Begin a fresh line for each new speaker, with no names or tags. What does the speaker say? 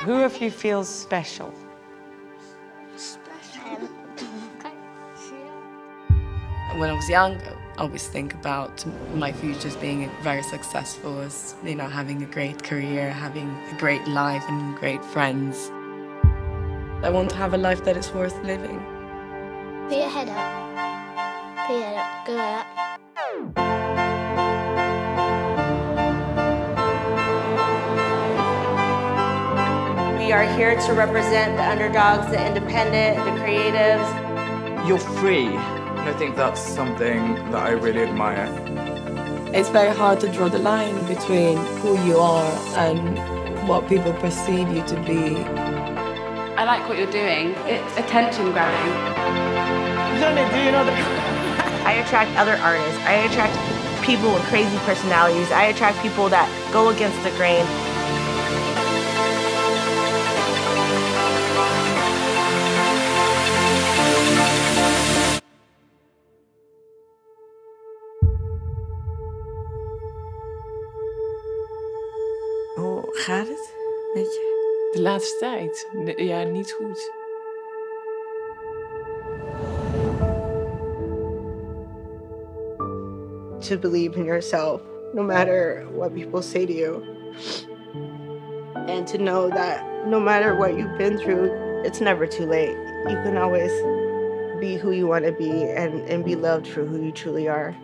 Who of you feels special?
When I was young, I always think about my future as being very successful, as having a great career, having a great life and great friends. I want to have a life that is worth living.
Put your head up. Put your head up. Go like that.
We are here to represent the underdogs, the independent, the creatives.
You're free, and I think that's something that I really admire.
It's very hard to draw the line between who you are and what people perceive you to be.
I like what you're doing. It's attention grabbing.
I attract other artists. I attract people with crazy personalities. I attract people that go against the grain.
Hoe gaat het met je?
De laatste tijd? Ja, niet goed.
To believe in yourself, no matter what people say to you. And to know that no matter what you've been through, it's never too late. You can always be who you want to be and be loved for who you truly are.